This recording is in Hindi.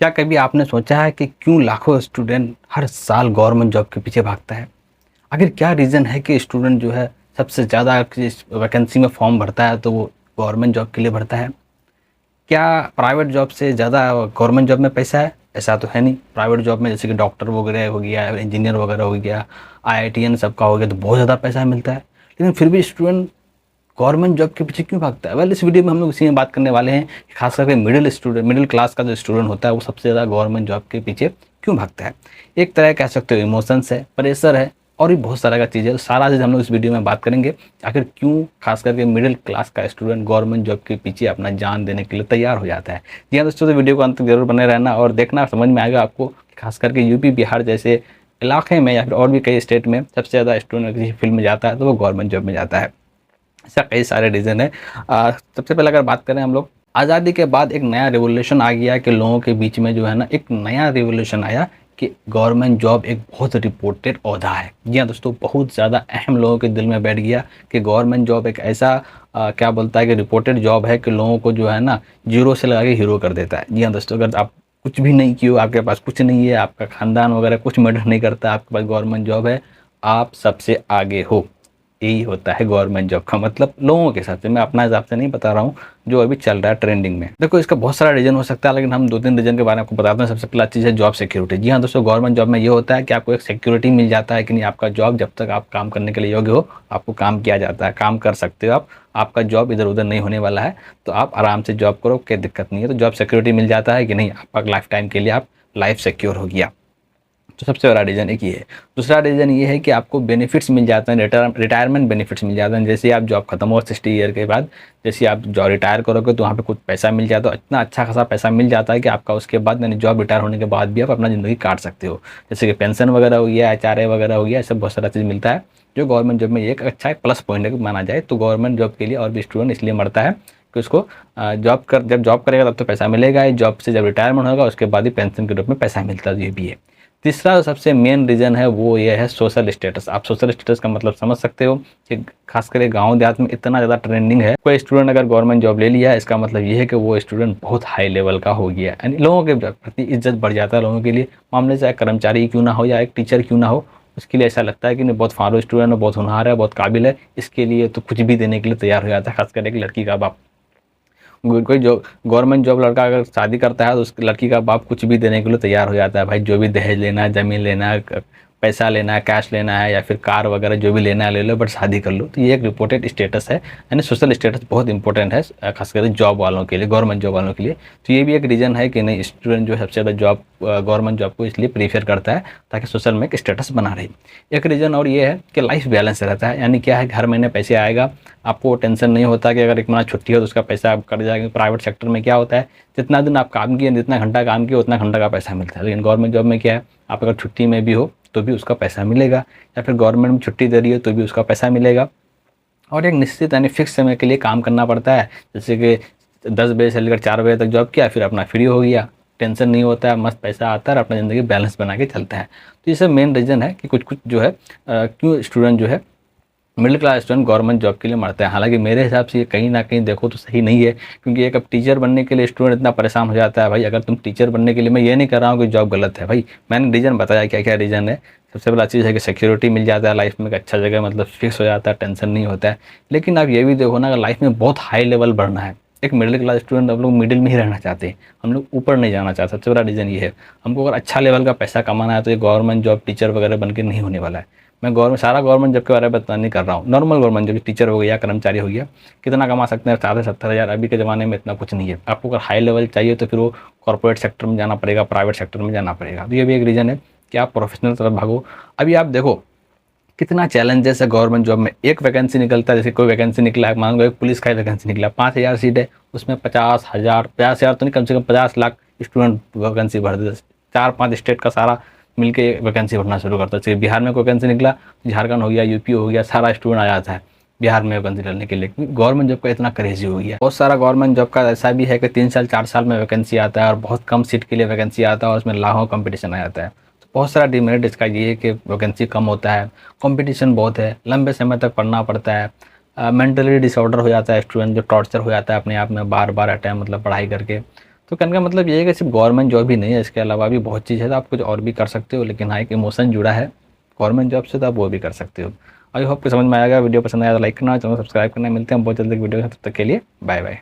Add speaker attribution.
Speaker 1: क्या कभी आपने सोचा है कि क्यों लाखों स्टूडेंट हर साल गवर्नमेंट जॉब के पीछे भागता है? आखिर क्या रीज़न है कि स्टूडेंट जो है सबसे ज़्यादा जिस वैकेंसी में फॉर्म भरता है तो वो गवर्नमेंट जॉब के लिए भरता है? क्या प्राइवेट जॉब से ज़्यादा गवर्नमेंट जॉब में पैसा है? ऐसा तो है नहीं। प्राइवेट जॉब में जैसे कि डॉक्टर वगैरह हो गया, इंजीनियर वगैरह हो गया, आईआईटीएन सबका हो गया तो बहुत ज़्यादा पैसा मिलता है। लेकिन फिर भी स्टूडेंट गवर्नमेंट जॉब के पीछे क्यों भागता है? वेल, इस वीडियो में हम लोग इसी में बात करने वाले हैं कि खास करके मिडिल क्लास का जो स्टूडेंट होता है वो सबसे ज़्यादा गवर्नमेंट जॉब के पीछे क्यों भागता है। एक तरह कह सकते हो इमोशंस है, प्रेशर है और भी बहुत सारा का चीज़ है। तो सारा चीज़ हम लोग इस वीडियो में बात करेंगे। आखिर क्यों खास करके मिडिल क्लास का स्टूडेंट गवर्नमेंट जॉब के पीछे अपना जान देने के लिए तैयार हो जाता है। जी हाँ दोस्तों, तो वीडियो को अंत तक जरूर बने रहना और देखना, समझ में आएगा आपको कि खास करके यूपी बिहार जैसे इलाके में या फिर और भी कई स्टेट में सबसे ज़्यादा स्टूडेंट किसी फील्ड में जाता है तो वो गवर्नमेंट जॉब में जाता है। ऐसा कई सारे रीज़न है। सबसे पहले अगर बात करें हम लोग, आज़ादी के बाद एक नया रिवॉल्यूशन आ गया कि लोगों के बीच में जो है ना एक नया रिवॉल्यूशन आया कि गवर्नमेंट जॉब एक बहुत रिपोर्टेड ओहदा है। जी हाँ दोस्तों, बहुत ज़्यादा अहम लोगों के दिल में बैठ गया कि गवर्नमेंट जॉब एक ऐसा क्या बोलता है कि रिपोर्टेड जॉब है कि लोगों को जो है ना जीरो से लगा के हीरो कर देता है। जी हाँ दोस्तों, अगर आप कुछ भी नहीं किए हो, आपके पास कुछ नहीं है, आपका खानदान वगैरह कुछ मैटर नहीं करता, आपके पास गवर्नमेंट जॉब है, आप सबसे आगे हो। यही होता है गवर्नमेंट जॉब का मतलब लोगों के हिसाब से। मैं अपना हिसाब से नहीं बता रहा हूँ, जो अभी चल रहा है ट्रेंडिंग में। देखो, इसका बहुत सारा रीजन हो सकता है, लेकिन हम 2-3 रीजन के बारे में आपको बताते हैं। सबसे पहला चीज़ है जॉब सिक्योरिटी। जी हाँ दोस्तों, गवर्नमेंट जॉब में ये होता है कि आपको एक सिक्योरिटी मिल जाता है कि नहीं, आपका जॉब जब तक आप काम करने के लिए योग्य हो, आपको काम किया जाता है, काम कर सकते हो आप, आपका जॉब इधर उधर नहीं होने वाला है, तो आप आराम से जॉब करो, कोई दिक्कत नहीं है। तो जॉब सिक्योरिटी मिल जाता है कि नहीं, आपका लाइफ टाइम के लिए आप लाइफ सिक्योर हो गया। तो सबसे बड़ा रीज़न एक ये है। दूसरा रीज़न ये है कि आपको बेनिफिट्स मिल जाते हैं, रिटायरमेंट बेनिफिट्स मिल जाते हैं। जैसे आप जॉब खत्म हो 60 ईयर के बाद, जैसे आप जॉब रिटायर करोगे तो वहाँ पे कुछ पैसा मिल जाता है। इतना अच्छा खासा पैसा मिल जाता है कि आपका उसके बाद यानी जॉब रिटायर होने के बाद भी आप अपना ज़िंदगी काट सकते हो। जैसे कि पेंशन वगैरह हो गया, HRA वगैरह हो गया, ऐसा बहुत सारा चीज़ मिलता है जो गवर्नमेंट जॉब में एक अच्छा एक प्लस पॉइंट है माना जाए। तो गवर्नमेंट जॉब के लिए और भी स्टूडेंट इसलिए मरता है कि उसको जब जॉब करेगा तब तो पैसा मिलेगा ही, जॉब से जब रिटायरमेंट होगा उसके बाद ही पेंशन के रूप में पैसा मिलता है। ये भी है। तीसरा सबसे मेन रीज़न है वो ये है सोशल स्टेटस। आप सोशल स्टेटस का मतलब समझ सकते हो कि खास करके गांव देहात में इतना ज़्यादा ट्रेंडिंग है। कोई स्टूडेंट अगर गवर्नमेंट जॉब ले लिया है, इसका मतलब ये है कि वो स्टूडेंट बहुत हाई लेवल का हो गया, यानी लोगों के प्रति इज्जत बढ़ जाता है। लोगों के लिए मामले चाहे कर्मचारी क्यों ना हो या एक टीचर क्यों ना हो, उसके लिए ऐसा लगता है कि नहीं, बहुत फारो स्टूडेंट है, बहुत होनहार है, बहुत काबिल है, इसके लिए तो कुछ भी देने के लिए तैयार हो जाता है। खासकर एक लड़की का बाप, कोई जो गवर्नमेंट जॉब लड़का अगर शादी करता है तो उस लड़की का बाप कुछ भी देने के लिए तैयार हो जाता है। भाई जो भी दहेज लेना है, ज़मीन लेना है, पैसा लेना है, कैश लेना है या फिर कार वगैरह जो भी लेना है ले लो, बट शादी कर लो। तो ये एक रिपोर्टेड स्टेटस है, यानी सोशल स्टेटस बहुत इंपॉर्टेंट है खासकर जॉब वालों के लिए, गवर्नमेंट जॉब वालों के लिए। तो ये भी एक रीज़न है कि नहीं, स्टूडेंट जो है सबसे ज़्यादा जॉब गवर्नमेंट जॉब को इसलिए प्रीफर करता है ताकि सोशल में एक स्टेटस बना रहे। एक रीज़न और ये है कि लाइफ बैलेंस रहता है, यानी क्या है कि हर महीने पैसे आएगा, आपको टेंशन नहीं होता कि अगर एक महीना छुट्टी हो तो उसका पैसा आप कट जाएगा। प्राइवेट सेक्टर में क्या होता है, जितना दिन आप काम किए, जितना घंटा काम किया उतना घंटा का पैसा मिलता है। लेकिन गवर्नमेंट जॉब में क्या है, आप अगर छुट्टी में भी हो तो भी उसका पैसा मिलेगा, या फिर गवर्नमेंट में छुट्टी दे रही है तो भी उसका पैसा मिलेगा। और एक निश्चित यानी फिक्स समय के लिए काम करना पड़ता है। जैसे कि 10 बजे से लेकर 4 बजे तक जॉब किया, फिर अपना फ्री हो गया, टेंशन नहीं होता है, मस्त पैसा आता है और अपनी ज़िंदगी बैलेंस बना के चलता है। तो ये सब मेन रीज़न है कि कुछ कुछ जो है क्यों स्टूडेंट जो है middle class student government job के लिए मरते हैं। हालांकि मेरे हिसाब से ये कहीं ना कहीं देखो तो सही नहीं है, क्योंकि एक अब टीचर बनने के लिए स्टूडेंट इतना परेशान हो जाता है। भाई अगर तुम टीचर बनने के लिए, मैं ये नहीं कर रहा हूँ कि जॉब गलत है, भाई मैंने रीज़न बताया क्या क्या रीज़न है। सबसे बड़ा चीज़ है कि सिक्योरिटी मिल जाता है लाइफ में, एक अच्छा जगह मतलब फिक्स हो जाता है, टेंशन नहीं होता है। लेकिन आप ये भी देखो ना, अगर लाइफ में बहुत हाई लेवल बढ़ना है, एक मिडिल क्लास स्टूडेंट, हम लोग मिडिल में ही रहना चाहते हैं, हम लोग ऊपर नहीं जाना चाहते। सबसे बड़ा रीज़न ये है, हमको अगर अच्छा लेवल का पैसा कमाना है तो ये गवर्नमेंट जॉब टीचर वगैरह बन के नहीं होने वाला है। मैं सारा गवर्नमेंट जॉब के बारे में बता नहीं कर रहा हूँ, नॉर्मल गवर्नमेंट जॉब, टीचर हो गया, कर्मचारी हो गया, कितना कमा सकते हैं, 60-70 हज़ार। अभी के ज़माने में इतना कुछ नहीं है। आपको अगर हाई लेवल चाहिए तो फिर वो कॉर्पोरेट सेक्टर में जाना पड़ेगा, प्राइवेट सेक्टर में जाना पड़ेगा। तो ये भी एक रीज़न है कि आप प्रोफेशनल तरफ भागो। अभी आप देखो कितना चैलेंजेस है गवर्नमेंट जॉब में। एक वैकेंसी निकलता है, जैसे कोई वैकेंसी निकला है, मान लो एक पुलिस का ही वैकेंसी निकला, 5,000 सीट है, उसमें 50,000 तो नहीं, कम से कम 50 लाख स्टूडेंट वैकेंसी भर देते। 4-5 स्टेट का सारा मिलके वैकेंसी भरना शुरू करता है। जैसे बिहार में कोई वैकेंसी निकला, झारखंड हो गया, यूपी हो गया, सारा स्टूडेंट आ जाता है बिहार में वैकेंसी डालने के लिए। गवर्नमेंट जॉब का इतना क्रेजी हो गया। बहुत सारा गवर्नमेंट जॉब का ऐसा भी है कि 3 साल 4 साल में वैकेंसी आता है और बहुत कम सीट के लिए वैकेंसी आता है और उसमें लाखों कंपटीशन आ जाता है। तो बहुत सारा डिमेरिट इसका ये है कि वैकेंसी कम होता है, कंपटीशन बहुत है, लंबे समय तक पढ़ना पड़ता है, मेंटली डिसऑर्डर हो जाता है स्टूडेंट, जो टॉर्चर हो जाता है अपने आप में बार बार अटैम्प्ट मतलब पढ़ाई करके। तो कहने का मतलब ये है कि सिर्फ गवर्नमेंट जॉब ही नहीं है, इसके अलावा भी बहुत चीज़ है, तो आप कुछ और भी कर सकते हो, लेकिन हाँ एक इमोशन जुड़ा है गवर्नमेंट जॉब से, तो आप वो भी कर सकते हो। आई होप कि समझ में आएगा। वीडियो पसंद आया तो लाइक करना, चैनल सब्सक्राइब करना। मिलते हैं बहुत जल्दी वीडियो के साथ, तब तक के लिए बाय बाय।